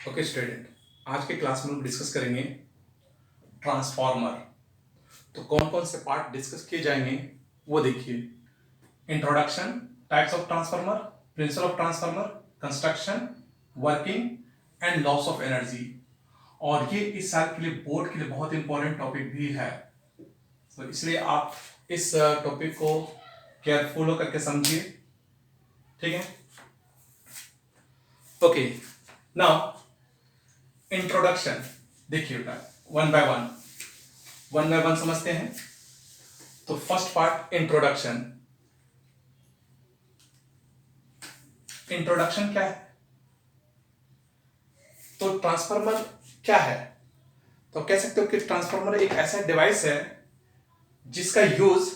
Okay student, आज के class में हम डिस्कस करेंगे ट्रांसफार्मर। तो कौन कौन से पार्ट डिस्कस किए जाएंगे वो देखिए। Introduction, types of transformer, principle of transformer, construction, working and loss of energy. और ये इस साल के लिए बोर्ड के लिए बहुत इंपॉर्टेंट टॉपिक भी है, तो इसलिए आप इस टॉपिक को केयरफुल होकर के समझिए, ठीक है। ओके, नाउ इंट्रोडक्शन देखिए बेटा, वन बाय वन समझते हैं। तो फर्स्ट पार्ट इंट्रोडक्शन। इंट्रोडक्शन क्या है? तो ट्रांसफार्मर क्या है? तो कह सकते हो कि ट्रांसफार्मर एक ऐसा डिवाइस है जिसका यूज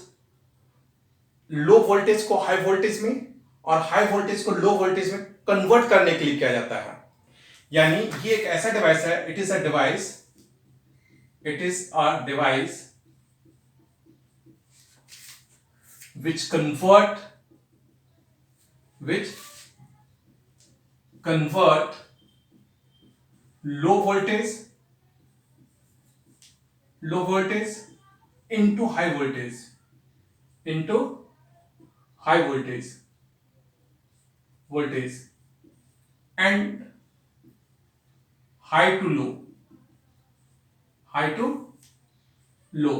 लो वोल्टेज को हाई वोल्टेज में और हाई वोल्टेज को लो वोल्टेज में कन्वर्ट करने के लिए किया जाता है। यानी ये एक ऐसा डिवाइस है, it is a device which convert low voltage into high voltage and high to low,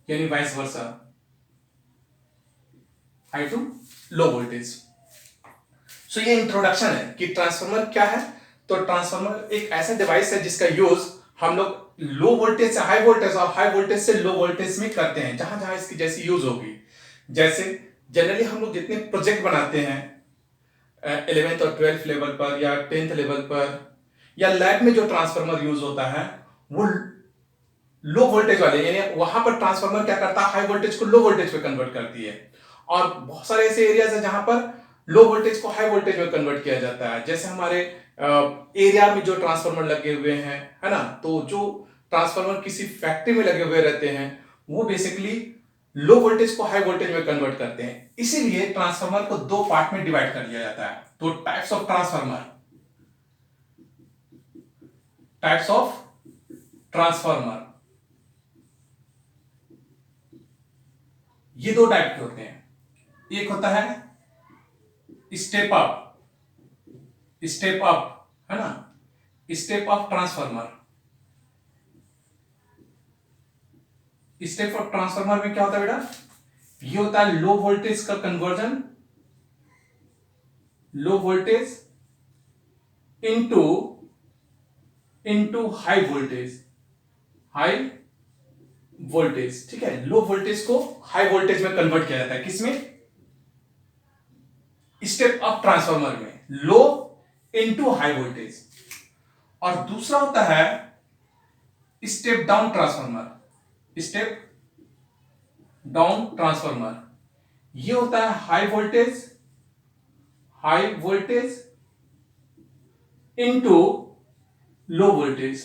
यानी vice versa, high to low voltage. So ये इंट्रोडक्शन है कि ट्रांसफार्मर क्या है। तो ट्रांसफार्मर एक ऐसा डिवाइस है जिसका यूज हम लोग लो वोल्टेज से हाई वोल्टेज और हाई वोल्टेज से लो वोल्टेज में करते हैं, जहां जहां इसकी जैसी यूज होगी। जैसे जनरली हम लोग जितने प्रोजेक्ट बनाते हैं 11th और 12th लेवल पर या 10th लेवल पर या लैब में जो ट्रांसफार्मर यूज होता है वो लो वोल्टेज वाले, यानी वहां पर ट्रांसफार्मर क्या करता है, हाई वोल्टेज को लो वोल्टेज में कन्वर्ट करती है। और बहुत सारे ऐसे एरियाज हैं जहां पर लो वोल्टेज को हाई वोल्टेज में कन्वर्ट किया जाता है। जैसे हमारे एरिया में जो ट्रांसफार्मर लगे हुए हैं, है ना, तो जो ट्रांसफार्मर किसी फैक्ट्री में लगे हुए रहते हैं वो बेसिकली लो वोल्टेज को हाई वोल्टेज में कन्वर्ट करते हैं। इसीलिए ट्रांसफार्मर को दो पार्ट में डिवाइड कर लिया जाता है। तो टाइप्स ऑफ ट्रांसफार्मर ये दो टाइप के होते हैं। एक होता है स्टेप अप, है ना, step up transformer. Step up transformer में क्या होता है बेटा, ये होता है लो वोल्टेज का कन्वर्जन, लो वोल्टेज इनटू हाई वोल्टेज, ठीक है। लो वोल्टेज को हाई वोल्टेज में कन्वर्ट किया जाता है, किसमें, स्टेप अप ट्रांसफार्मर में, लो इनटू हाई वोल्टेज। और दूसरा होता है स्टेप डाउन ट्रांसफार्मर। ये होता है high voltage into low voltage,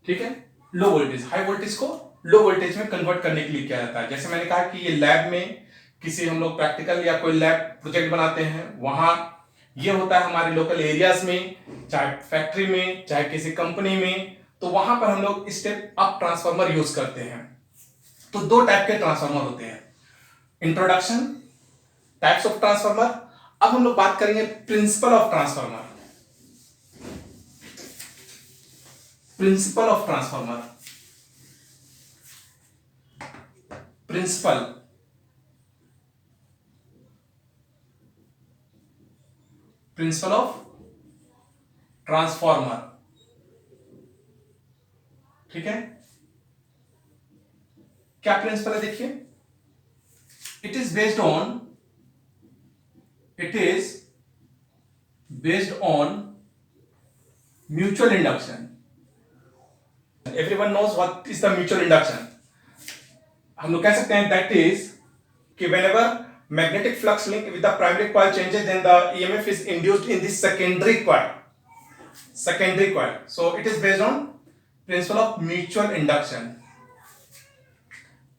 ठीक है। लो वोल्टेज, हाई वोल्टेज को लो वोल्टेज में कन्वर्ट करने के लिए किया जाता है। जैसे मैंने कहा कि ये लैब में किसी हम लोग प्रैक्टिकल या कोई लैब प्रोजेक्ट बनाते हैं, वहां ये होता है हमारे लोकल एरियाज में, चाहे फैक्ट्री में चाहे किसी कंपनी में, तो वहां पर हम लोग स्टेप अप ट्रांसफार्मर यूज करते हैं। तो दो टाइप के ट्रांसफार्मर होते हैं। Introduction, types of transformer. अब हम लोग बात करेंगे principle of transformer. Principle of transformer, principle of transformer, ठीक है। क्या प्रिंसिपल है देखिए, it is based on mutual induction. Everyone knows what is the mutual induction. हम लोग कह सकते हैं दैट इज कि whenever magnetic flux link with the primary coil changes, then the EMF is induced in the secondary coil. So it is based on principle of mutual induction.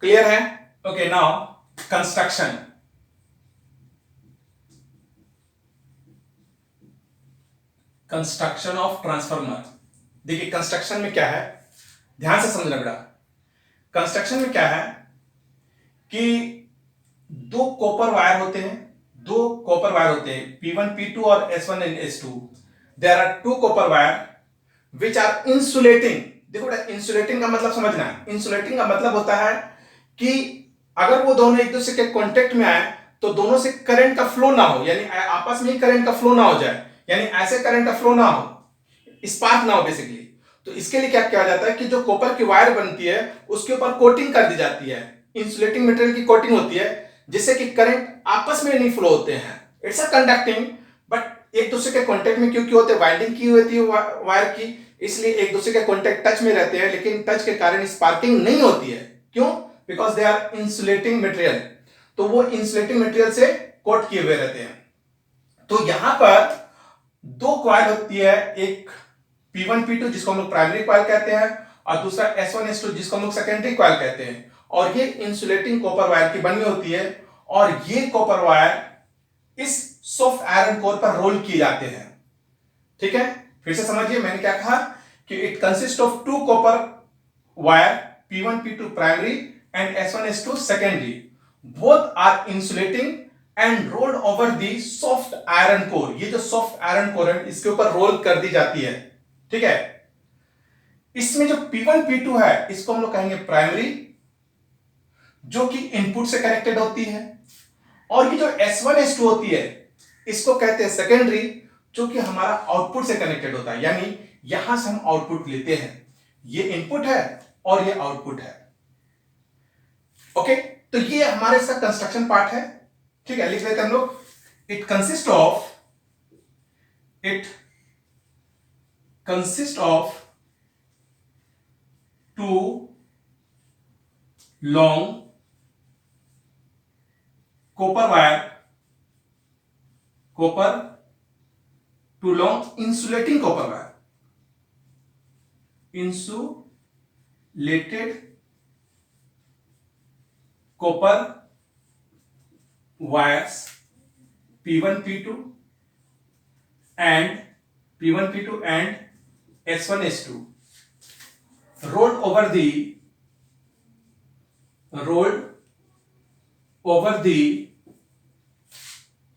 Clear है? Okay, now construction. Construction of transformer. देखिए construction में क्या है, ध्यान से समझना बेटा। Construction में क्या है कि दो कॉपर वायर होते हैं, P1 P2 और S1 and S2। There are two copper wire which are insulating. देखो बेटा, इंसुलेटिंग का मतलब समझना है। इंसुलेटिंग का मतलब होता है कि अगर वो दोनों एक दूसरे के कांटेक्ट में आए तो दोनों से करंट का फ्लो ना हो, यानी आपस में ही करंट का फ्लो ना हो जाए, यानी ऐसे करंट का फ्लो ना हो, स्पार्क ना हो बेसिकली। तो इसके लिए क्या किया जाता है कि जो कॉपर की वायर बनती है उसके ऊपर कोटिंग कर दी जाती है, इंसुलेटिंग मटेरियल की कोटिंग होती है, जिससे कि करंट आपस में नहीं फ्लो होते हैं। इट्स अ कंडक्टिंग, बट एक दूसरे के कांटेक्ट में क्योंकि होते, वाइंडिंग की होती है वायर की, इसलिए एक दूसरे के कांटेक्ट टच में रहते हैं, लेकिन टच के कारण स्पार्किंग नहीं होती है। क्यों? Because they are insulating material. तो वो इंसुलेटिंग मटेरियल से कोट किए हुए रहते हैं। तो यहां पर दो कॉइल होती है, एक P1 P2 जिसको हम लोग प्राइमरी कॉइल कहते हैं, और दूसरा S1 S2 जिसको हम लोग सेकेंडरी कॉइल कहते हैं। और ये इंसुलेटिंग कॉपर वायर की बनी होती है, और ये कॉपर वायर इस सॉफ्ट आयरन कोर पर रोल किए जाते हैं। ठीक है, फिर से समझिए मैंने क्या कहा कि it consist of two copper wire P1 P2 primary and S1 S2 secondary. Both are insulating and rolled over the soft iron core. ये जो सॉफ्ट आयरन कोर है इसके ऊपर रोल कर दी जाती है। ठीक है, इसमें जो P1 P2 है इसको हम लोग कहेंगे प्राइमरी, जो कि इनपुट से कनेक्टेड होती है, और ये जो S1 S2 होती है इसको कहते हैं सेकेंडरी, जो कि हमारा आउटपुट से कनेक्टेड होता है, यानी यहां से हम आउटपुट लेते हैं। ये इनपुट है और ये आउटपुट है। ओके, तो ये हमारे इसका कंस्ट्रक्शन पार्ट है। ठीक है, लिख लेते हैं हम लोग। It consist of two long two long insulating copper wire, insulated copper wires P1 P2 and S1 S2 rolled over the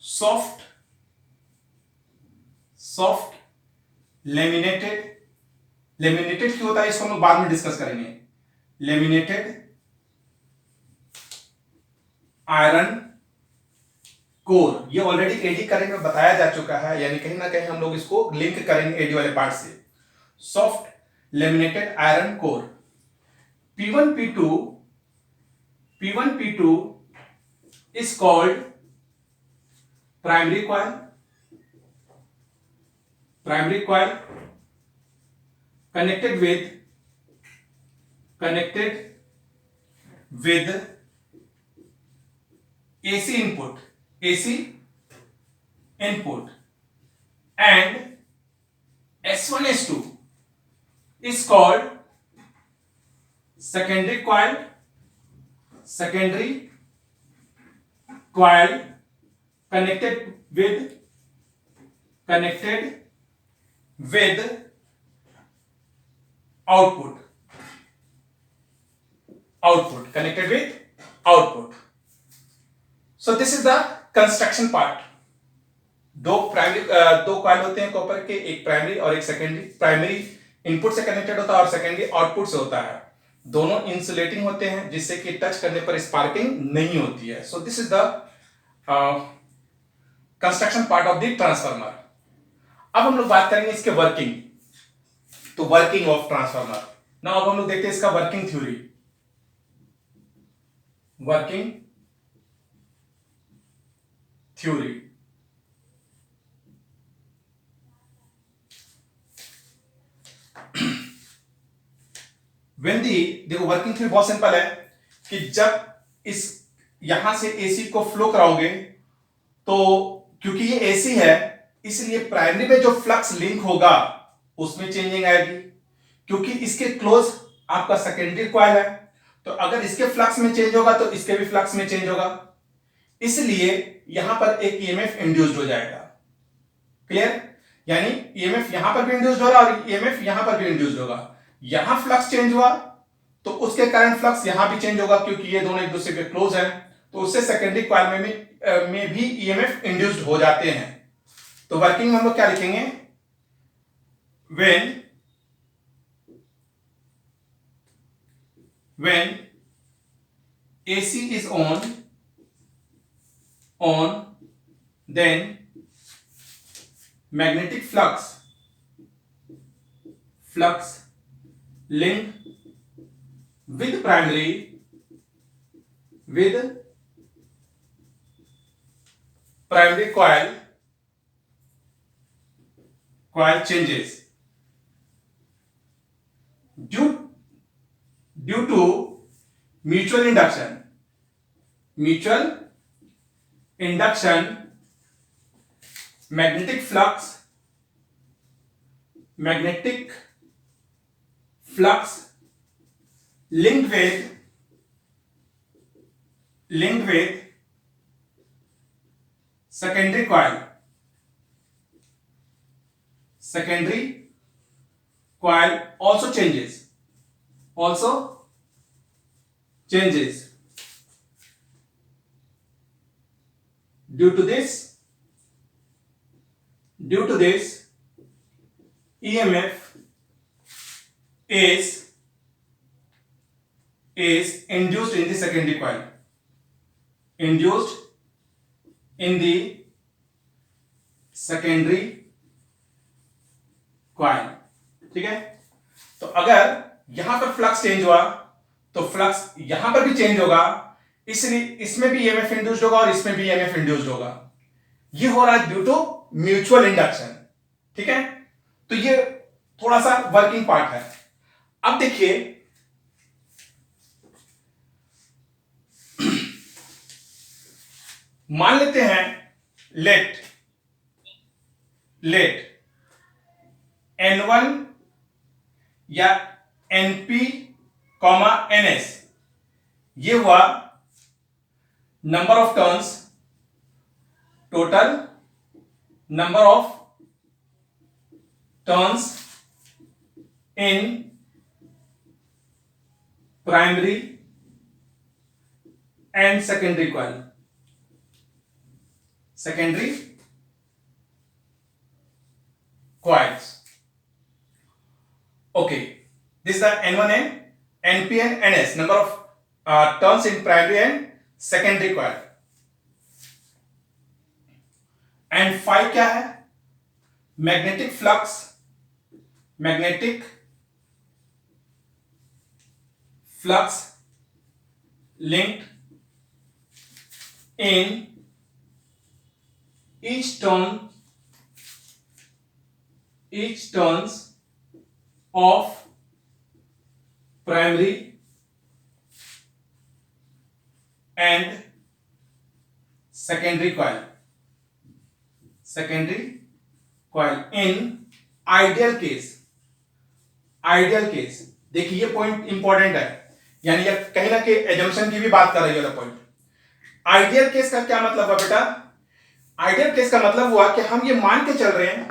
soft laminated क्यों होता है इसको हम लोग बाद में डिस्कस करेंगे। लेमिनेटेड आयरन कोर, ये ऑलरेडी एडी करेंट में बताया जा चुका है, यानी कहीं ना कहीं हम लोग इसको लिंक करेंगे एडी वाले पार्ट से। Soft laminated iron core P1 P2 is called primary coil connected with AC input and S1 S2 is called secondary coil connected with output. So this is the construction part. दो coil होते हैं copper के, एक primary और एक secondary. Primary input से connected होता है और सेकेंडरी आउटपुट से होता है। दोनों इंसुलेटिंग होते हैं जिससे कि टच करने पर स्पार्किंग नहीं होती है। So this is the construction part of the transformer. अब हम लोग बात करेंगे इसके वर्किंग, तो वर्किंग ऑफ ट्रांसफार्मर। नाउ अब हम लोग देखते हैं इसका वर्किंग थ्योरी। देखो वर्किंग थ्योरी बहुत सिंपल है कि जब इस यहां से एसी को फ्लो कराओगे तो क्योंकि ये एसी है इसलिए प्राइमरी में जो फ्लक्स लिंक होगा उसमें चेंजिंग आएगी, क्योंकि इसके क्लोज आपका सेकेंडरी कॉइल है, तो अगर इसके फ्लक्स में चेंज होगा तो इसके भी फ्लक्स में चेंज होगा, इसलिए यहां पर एक ईएमएफ इंड्यूस्ड हो जाएगा। क्लियर? यानी ईएमएफ यहां पर भी इंड्यूस्ड हो रहा है और ईएमएफ यहां पर भी इंड्यूस्ड होगा। यहां फ्लक्स चेंज हुआ तो उसके कारण फ्लक्स यहां भी चेंज होगा, क्योंकि ये दोनों एक दूसरे के क्लोज हैं, तो उससे सेकेंडरी कॉइल में भी ईएमएफ इंड्यूस्ड हो जाते हैं। तो वर्किंग में हम लोग क्या लिखेंगे, when AC is on then magnetic flux linked with primary coil changes due to mutual induction magnetic flux linked with secondary coil also changes due to this EMF is induced in the secondary coil, ठीक है। तो अगर यहां पर flux change हुआ तो flux यहां पर भी चेंज होगा, इसलिए इसमें भी ईएमएफ इंड्यूस्ड होगा और इसमें भी ईएमएफ इंड्यूस्ड होगा। ये हो रहा है ड्यू टू म्यूचुअल इंडक्शन, ठीक है। तो ये थोड़ा सा वर्किंग पार्ट है। अब देखिए मान लेते हैं लेट N1 या NP कॉमा NS ये हुआ number of turns, total number of turns in primary and secondary coils. Okay, this is the N1 and NP and NS, number of turns in primary and secondary coil. And phi क्या है, magnetic flux linked in each turns of primary and secondary coil in ideal case। देखिए ये point important है, यानी ये कहीं ना कहीं एजम्पशन की भी बात कर रही है पॉइंट। आइडियल केस का क्या मतलब है बेटा, आइडियल केस का मतलब हुआ कि हम ये मान के चल रहे हैं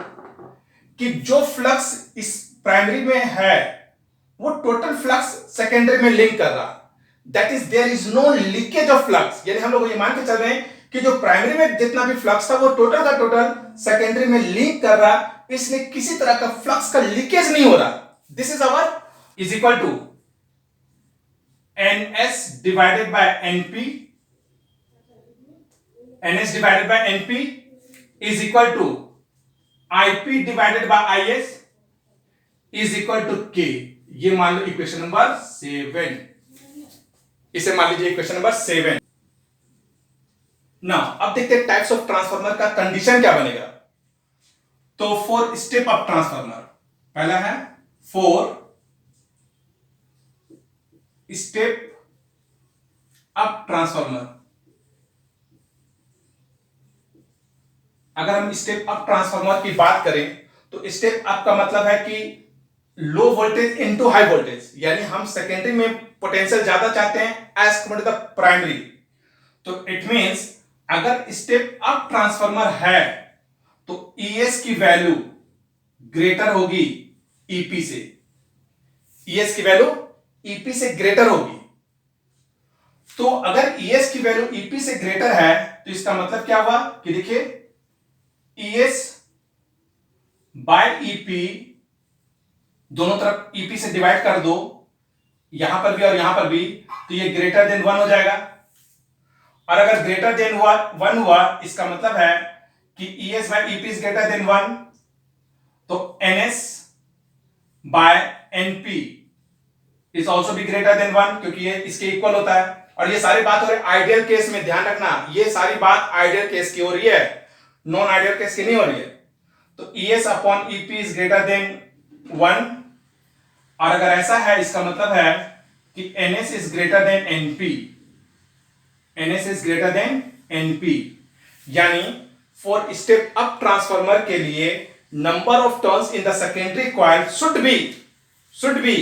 कि जो फ्लक्स इस प्राइमरी में है वो टोटल फ्लक्स सेकेंडरी में लिंक कर रहा, that is there is no leakage of flux. यानी हम लोग ये मान के चल रहे हैं कि जो प्राइमरी में जितना भी फ्लक्स था वो टोटल का टोटल सेकेंडरी में लिंक कर रहा, इसलिए किसी तरह का फ्लक्स का लीकेज नहीं हो रहा। This is our is equal to NS divided by NP is equal to IP divided by IS is equal to K। ये मान लो इक्वेशन नंबर 7, इसे मान लीजिए इक्वेशन नंबर 7। नाउ अब देखते हैं टाइप्स ऑफ ट्रांसफार्मर का कंडीशन क्या बनेगा। तो 4 स्टेप अप ट्रांसफार्मर, पहला है 4 स्टेप अप ट्रांसफार्मर। अगर हम स्टेप अप ट्रांसफार्मर की बात करें तो स्टेप अप का मतलब है कि low voltage into high voltage, यानी हम सेकेंडरी में पोटेंशियल ज्यादा चाहते हैं as compare to the primary. तो इट मींस अगर स्टेप अप ट्रांसफार्मर है तो ES की वैल्यू ग्रेटर होगी ईपी से, ईएस की वैल्यू ईपी से ग्रेटर होगी। तो अगर ईएस की वैल्यू ईपी से ग्रेटर है तो इसका मतलब क्या हुआ कि देखिए ईएस बाय ईपी दोनों तरफ ईपी से डिवाइड कर दो, यहां पर भी और यहां पर भी, तो ये ग्रेटर देन 1 हो जाएगा। और अगर ग्रेटर देन 1 हुआ इसका मतलब है कि ES by EP is greater than 1, तो NS by NP is also भी ग्रेटर देन 1, क्योंकि ये इसके इक्वल होता है। और ये सारी बात हो रही है आइडियल केस में, ध्यान रखना ये सारी बात आइडियल केस की हो रही है, नॉन आइडियल केस की नहीं हो रही है। तो ES upon EP is greater than 1, और अगर ऐसा है इसका मतलब है कि NS is greater than NP, NS is greater than NP, यानी फॉर स्टेप अप ट्रांसफार्मर के लिए number of turns in the secondary coil should be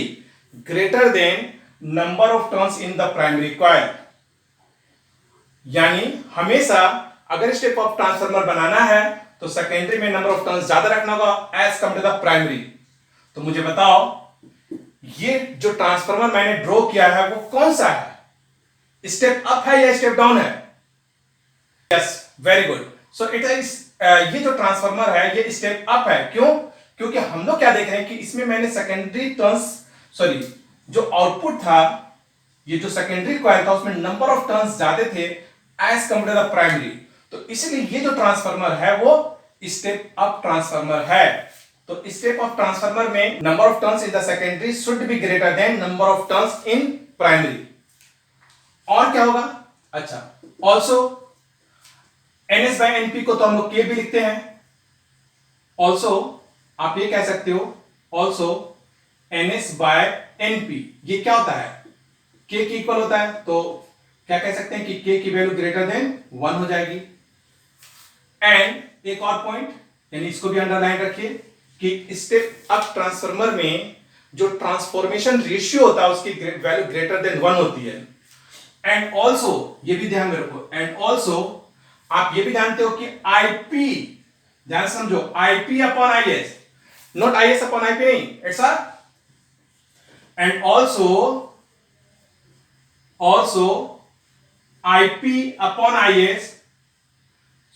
greater than number of turns in the primary coil. यानी हमेशा अगर step up transformer बनाना है तो secondary में number of turns ज्यादा रखना होगा as compare to the primary. तो मुझे बताओ ये जो ट्रांसफार्मर मैंने ड्रॉ किया है वो कौन सा है, स्टेप अप है या स्टेप डाउन है? Yes, very good. So it is ये जो ट्रांसफार्मर है ये स्टेप अप है। क्यों? क्योंकि हम लोग क्या देख रहे हैं कि इसमें मैंने सेकेंडरी टर्न्स, सॉरी जो आउटपुट था, ये जो सेकेंडरी कॉइल था उसमें नंबर ऑफ टर्न्स ज्यादा थे as compare to the primary. तो इसलिए ये जो ट्रांसफार्मर है वो स्टेप अप ट्रांसफार्मर है। तो स्टेप अप ट्रांसफार्मर में number of turns in the secondary should be greater than number of turns in primary. और क्या होगा? अच्छा, ऑल्सो एनएस बाय एनपी को तो हम लोग के भी लिखते हैं। ऑल्सो आप ये कह सकते हो ऑल्सो एनएस बाय एनपी, ये क्या होता है? के की इक्वल होता है। तो क्या कह सकते हैं कि के की वैल्यू ग्रेटर देन 1 हो जाएगी। एंड एक और पॉइंट, यानी इसको भी अंडरलाइन रखिए कि स्टेप अप ट्रांसफार्मर में जो ट्रांसफॉर्मेशन रेशियो होता है उसकी वैल्यू ग्रेटर देन 1 होती है। एंड ऑल्सो ये भी ध्यान में रखो, एंड ऑल्सो आप ये भी जानते हो कि आईपी, ध्यान समझो, IP upon IS, not IS upon IP नहीं, it's a, and also IP upon IS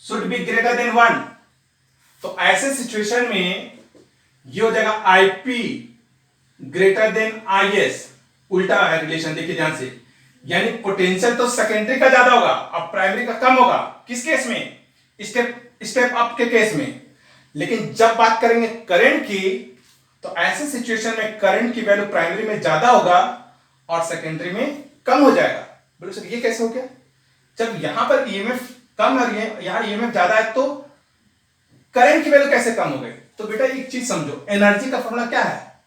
should be greater than 1। तो ऐसे सिचुएशन में ये हो जाएगा आईपी ग्रेटर देन आईएस, उल्टा है रिलेशन, देखिए ध्यान से, यानी पोटेंशियल तो सेकेंडरी का ज्यादा होगा और प्राइमरी का कम होगा। किस केस में? स्टेप अप के केस में। लेकिन जब बात करेंगे करंट की, तो ऐसे सिचुएशन में करंट की वैल्यू प्राइमरी में ज्यादा होगा और सेकेंडरी में कम हो जाएगा। बोलो सर ये कैसे हो गया? जब यहां पर ईएमएफ कम है, यहां ईएमएफ ज्यादा है, तो करंट की वैल्यू कैसे कम हो गई? तो बेटा एक चीज समझो, एनर्जी का फॉर्मूला क्या है?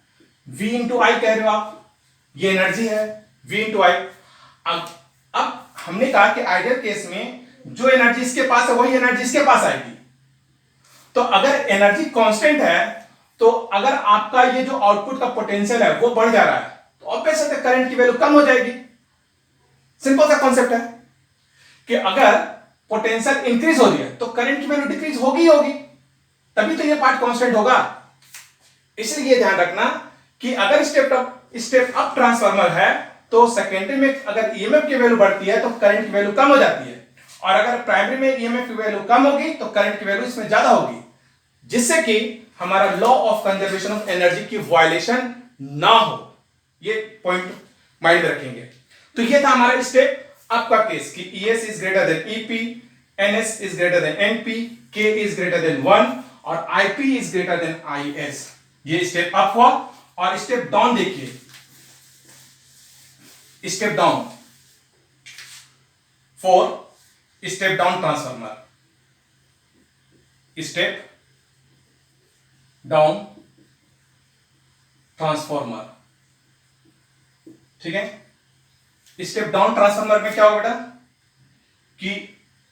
V इंटू आई कह रहे हो आप, ये एनर्जी है V इंटू आई। अब हमने कहा कि आइडियल केस में जो एनर्जी इसके पास है वही एनर्जी इसके पास आएगी। तो अगर एनर्जी कांस्टेंट है, तो अगर आपका ये जो आउटपुट का पोटेंशियल है वो बढ़ जा रहा है, तो ऑब्वियस है करंट की वैल्यू कम हो जाएगी। सिंपल सा कॉन्सेप्ट है कि अगर पोटेंशियल इंक्रीज हो रही है तो करंट की वैल्यू डिक्रीज होगी ही होगी, तभी तो ये पार्ट कांस्टेंट होगा। इसलिए ध्यान रखना कि अगर स्टेप अप ट्रांसफार्मर है तो सेकेंडरी में अगर ईएमएफ की वैल्यू बढ़ती है तो करंट की वैल्यू कम हो जाती है, और अगर प्राइमरी में ईएमएफ की वैल्यू कम होगी तो करंट की वैल्यू इसमें ज्यादा होगी, जिससे कि हमारा law of conservation of energy की वायलेशन ना हो। ये पॉइंट माइंड में रखेंगे। तो ये था हमारा स्टेप अप का केस कि ES is greater than EP, NS is greater than NP, K is greater than 1 और IP is greater than IS. ये स्टेप अप हुआ। और स्टेप डाउन देखिए, step down for step down transformer, step down transformer, ठीक है। Step down transformer में क्या होगा बेटा कि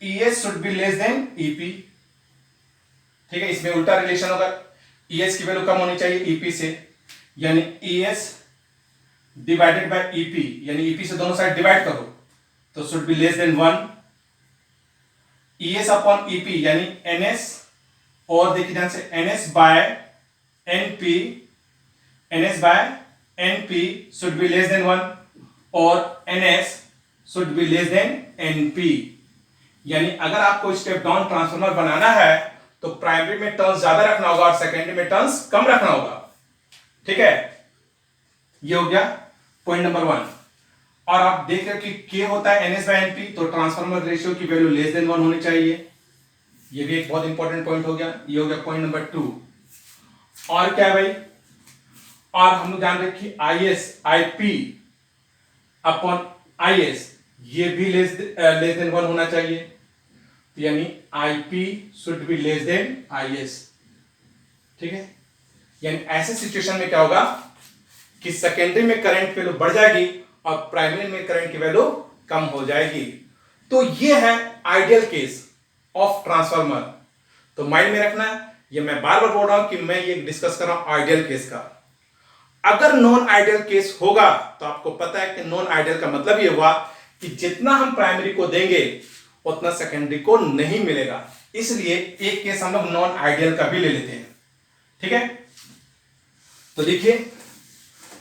ES should be less than EP, ठीक है। इसमें उल्टा रिलेशन होगा, ईएस की वैल्यू कम होनी चाहिए ईपी से, यानी ईएस डिवाइडेड बाय ईपी, यानी ईपी से दोनों साइड डिवाइड करो तो should be less than 1। ES upon EP यानी एनएस, और देखिए ध्यान से NS by NP NS by NP should be less than 1 और NS should be less than NP। यानी अगर आपको स्टेप डाउन ट्रांसफार्मर बनाना है तो प्राइमरी में टर्न्स ज्यादा रखना होगा और सेकेंडरी में टर्न्स कम रखना होगा। ठीक है, ये हो गया पॉइंट नंबर 1। और आप देख रहे हो कि K होता है NS by NP, तो ट्रांसफार्मर रेशियो की वैल्यू लेस देन 1 होनी चाहिए। ये भी एक बहुत इंपॉर्टेंट पॉइंट हो गया। ये हो गया पॉइंट नंबर 2। और क्या है भाई, और हम लोग जान रहे कि IS IP अपॉन IS ये भी लेस देन 1 होना चाहिए, तो यानी IP should be less then IS। ठीक है, यानी ऐसे सिचुएशन में क्या होगा कि सेकेंडरी में करंट वैल्यू बढ़ जाएगी और प्राइमरी में करंट की वैल्यू कम हो जाएगी। तो ये है आइडियल केस ऑफ ट्रांसफार्मर। तो माइंड में रखना, ये मैं बार बार बोल रहा हूं कि मैं ये डिस्कस कर रहा हूं आइडियल केस का। अगर नॉन आइडियल केस होगा तो आपको पता है कि नॉन आइडियल का मतलब ये हुआ कि जितना हम प्राइमरी को देंगे उतना सेकेंडरी को नहीं मिलेगा। इसलिए एक केस हम लोग नॉन आइडियल का भी ले लेते हैं। ठीक है, तो देखिए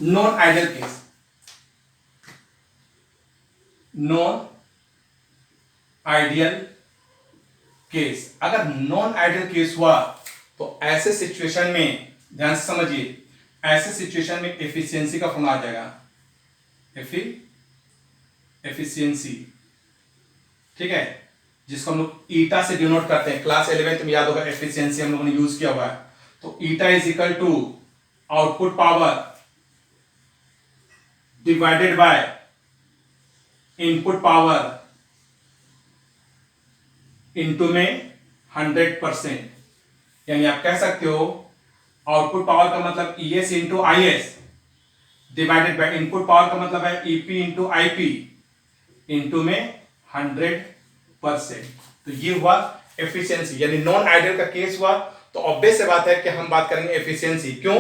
non ideal case, non ideal case. अगर नॉन आइडियल केस हुआ तो ऐसे सिचुएशन में ध्यान से समझिए, ऐसे सिचुएशन में एफिशिएंसी का फॉर्मूला आ जाएगा, एफिशिएंसी। ठीक है, जिसको हम लोग ईटा से डिनोट करते हैं। क्लास 11th में याद होगा एफिशिएंसी हम लोगों ने यूज किया हुआ है। तो eta is equal to output power divided by input power into में 100%। यानी आप कह सकते हो आउटपुट पावर का मतलब ES into IS divided by input power का मतलब है EP इंटू IP इंटू में 100%। तो ये हुआ एफिशिएंसी। यानी नॉन आइडियल का केस हुआ तो ऑब्वियस से बात है कि हम बात करेंगे एफिशिएंसी। क्यों?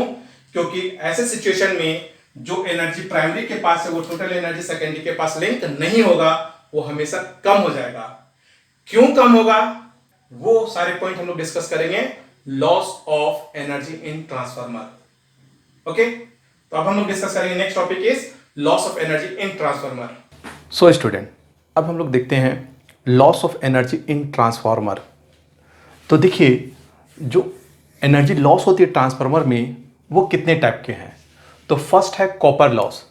क्योंकि ऐसे सिचुएशन में जो एनर्जी प्राइमरी के पास है वो टोटल एनर्जी सेकेंडरी के पास लिंक नहीं होगा, वो हमेशा कम हो जाएगा। क्यों कम होगा वो सारे पॉइंट हम लोग डिस्कस करेंगे loss of energy in transformer. Okay, तो अब हम लोग डिस्कस करेंगे next topic is loss of energy in transformer. So student, अब हम लोग देखते हैं loss of energy in transformer. तो देखिए जो एनर्जी लॉस होती है ट्रांसफार्मर में वो कितने टाइप के हैं। तो फर्स्ट है कॉपर लॉस।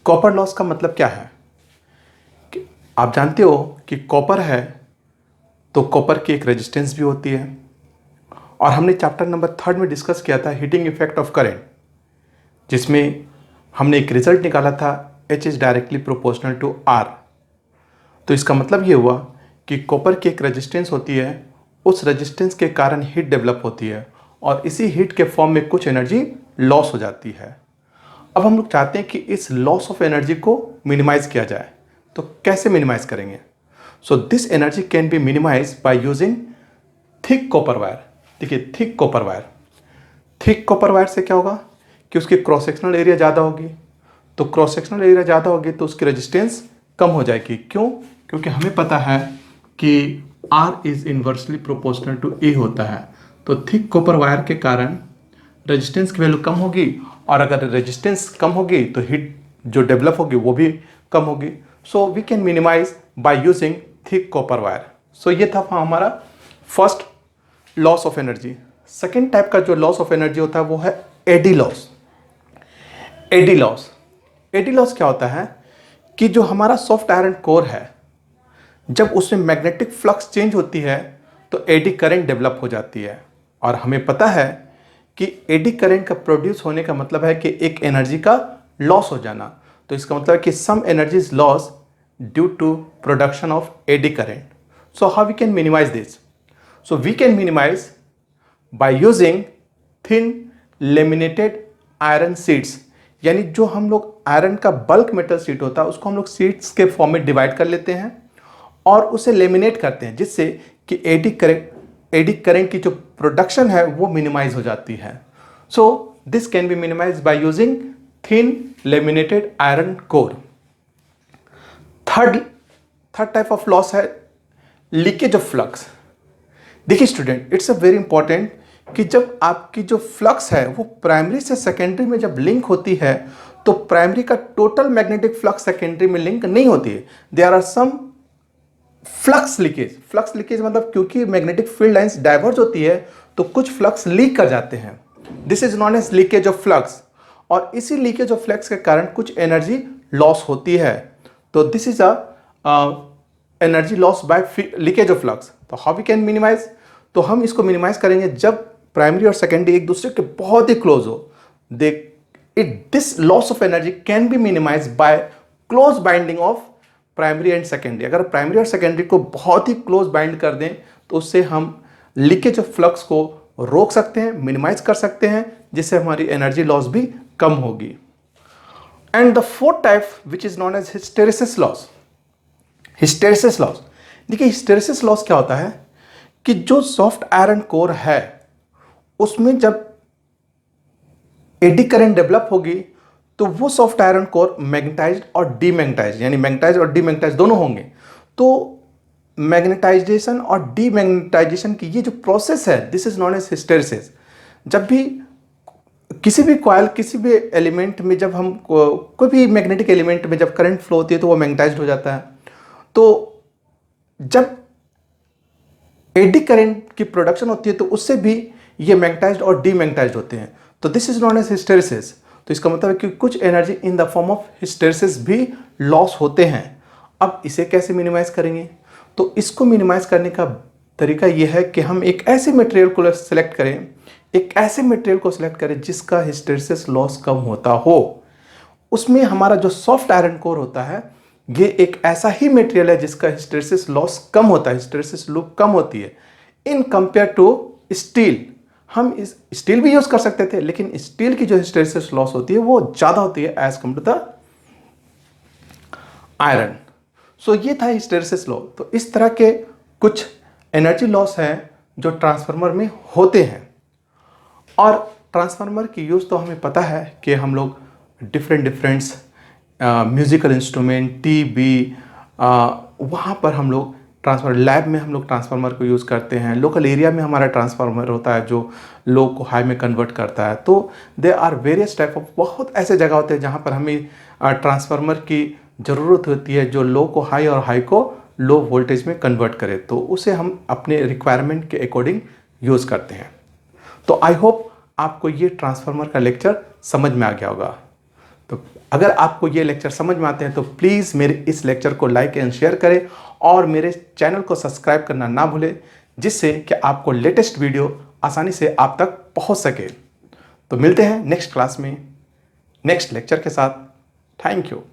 कॉपर लॉस का मतलब क्या है कि आप जानते हो कि कॉपर है तो कॉपर की एक रेजिस्टेंस भी होती है, और हमने चैप्टर नंबर 3 में डिस्कस किया था हीटिंग इफेक्ट ऑफ करंट, जिसमें हमने एक रिजल्ट निकाला था H is directly proportional to R। तो इसका मतलब ये हुआ कि कॉपर की एक रेजिस्टेंस होती है, उस रेजिस्टेंस के कारण हीट डेवलप होती है और इसी हीट के फॉर्म में कुछ एनर्जी लॉस हो जाती है। अब हम लोग चाहते हैं कि इस लॉस ऑफ एनर्जी को मिनिमाइज किया जाए, तो कैसे मिनिमाइज करेंगे। So this energy can be minimise by using thick copper wire. देखिए thick copper wire, thick copper wire से क्या होगा कि उसकी क्रॉस सेक्शनल एरिया ज़्यादा होगी, तो क्रॉस सेक्शनल एरिया ज़्यादा होगी तो उसकी रेजिस्टेंस कम हो जाएगी। क्यों? क्योंकि हमें पता है कि R is inversely proportional to A होता है। तो थिक कॉपर वायर के कारण रेजिस्टेंस की वैल्यू कम होगी, और अगर रेजिस्टेंस कम होगी तो हीट जो डेवलप होगी वो भी कम होगी। So we can minimise by using thick copper wire. So ये था हमारा first loss of energy. Second type का जो लॉस ऑफ एनर्जी होता है वो है eddy loss. Eddy loss, eddy loss क्या होता है कि जो हमारा सॉफ्ट आयरन कोर है, जब उसमें मैग्नेटिक फ्लक्स चेंज होती है तो एडी करंट डेवलप हो जाती है, और हमें पता है कि एडी करंट का प्रोड्यूस होने का मतलब है कि एक एनर्जी का लॉस हो जाना। तो इसका मतलब है कि some energy is loss due to production of eddy current. So how we can minimize this? So we can minimise by using thin laminated iron sheets. यानी जो हम लोग आयरन का बल्क मेटल शीट होता है उसको हम लोग शीट्स के फॉर्म में डिवाइड कर लेते हैं और उसे लेमिनेट करते हैं, जिससे कि एडी करंट की जो प्रोडक्शन है वो मिनिमाइज हो जाती है। So this can be minimise by using thin laminated iron core. Third type of loss है लीकेज ऑफ फ्लक्स। देखिए student, it's a very important कि जब आपकी जो फ्लक्स है वो प्राइमरी से सेकेंडरी में जब लिंक होती है तो प्राइमरी का टोटल मैग्नेटिक फ्लक्स सेकेंडरी में लिंक नहीं होती है। There are some flux leakage मतलब क्योंकि मैग्नेटिक फील्ड लाइंस डाइवर्ज होती है तो कुछ फ्लक्स लीक कर जाते हैं। This is known as leakage of flux, और इसी लीकेज ऑफ फ्लक्स के कारण कुछ एनर्जी लॉस होती है। तो this is a energy loss by leakage of flux. तो हाउ वी कैन मिनिमाइज? तो हम इसको मिनिमाइज करेंगे जब प्राइमरी और सेकेंडरी एक दूसरे के बहुत ही क्लोज हो। This loss of energy can be minimise by close binding of primary and secondary. अगर प्राइमरी और सेकेंडरी को बहुत ही क्लोज बाइंड कर दें तो उससे हम लीकेज ऑफ फ्लक्स को रोक सकते हैं, मिनिमाइज कर सकते हैं, जिससे हमारी एनर्जी लॉस भी कम होगी। And the fourth type which is known as hysteresis loss. Hysteresis loss, देखिए हिस्टेरिसिस लॉस क्या होता है कि जो सॉफ्ट आयरन कोर है उसमें जब एडी करंट डेवलप होगी तो वो सॉफ्ट आयरन कोर मैग्नेटाइज्ड और डीमैग्नेटाइज्ड, यानी मैग्नेटाइज्ड और डीमैग्नेटाइज्ड दोनों होंगे। तो मैग्नेटाइजेशन और डीमैग्नेटाइजेशन की ये जो प्रोसेस है this is known as hysteresis. जब भी किसी भी कॉइल, किसी भी एलिमेंट में जब हम कोई भी मैग्नेटिक एलिमेंट में जब करंट फ्लो होती है तो वो मैग्नेटाइज्ड हो जाता है। तो जब एडी करंट की प्रोडक्शन होती है तो उससे भी ये मैग्नेटाइज्ड और डीमैग्नेटाइज्ड होते हैं। तो this is known as hysteresis. तो इसका मतलब है कि कुछ energy in the form of hysteresis भी लॉस होते हैं। अब इसे कैसे मिनिमाइज करेंगे? तो इसको मिनिमाइज करने का तरीका यह है कि हम एक ऐसे मटेरियल को सिलेक्ट करें, एक ऐसे मटेरियल को सिलेक्ट करें जिसका हिस्टेरिसिस लॉस कम होता हो। उसमें हमारा जो सॉफ्ट आयरन कोर होता है ये एक ऐसा ही मटेरियल है जिसका हिस्टेरिसिस लॉस कम होता है, हिस्टेरिसिस लूप कम होती है इन कंपेयर टू स्टील। हम इस स्टील भी यूज कर सकते थे लेकिन स्टील की जो हिस्टेरिसिस लॉस होती है वो ज्यादा होती है as compare to the iron. So ये था हिस्टेरिसिस लॉ। तो इस तरह के कुछ एनर्जी लॉस हैं जो ट्रांसफार्मर में होते हैं। और ट्रांसफार्मर की यूज़ तो हमें पता है कि हम लोग डिफरेंट म्यूजिकल इंस्ट्रूमेंट, टीवी, वहाँ पर हम लोग ट्रांसफार्मर, लैब में हम लोग ट्रांसफार्मर को यूज़ करते हैं। लोकल एरिया में हमारा ट्रांसफार्मर होता है जो लो को हाई में कन्वर्ट करता है। तो they are various type of, बहुत ऐसे जगह होते हैं जहाँ पर हमें ट्रांसफार्मर की ज़रूरत होती है जो लो को हाई और हाई को लो वोल्टेज में कन्वर्ट करे। तो उसे हम अपने रिक्वायरमेंट के अकॉर्डिंग यूज़ करते हैं। तो आई होप आपको ये ट्रांसफार्मर का लेक्चर समझ में आ गया होगा। तो अगर आपको ये लेक्चर समझ में आते हैं तो प्लीज़ मेरे इस लेक्चर को लाइक एंड शेयर करें और मेरे चैनल को सब्सक्राइब करना ना भूलें, जिससे कि आपको लेटेस्ट वीडियो आसानी से आप तक पहुंच सके। तो मिलते हैं नेक्स्ट क्लास में नेक्स्ट लेक्चर के साथ। Thank you.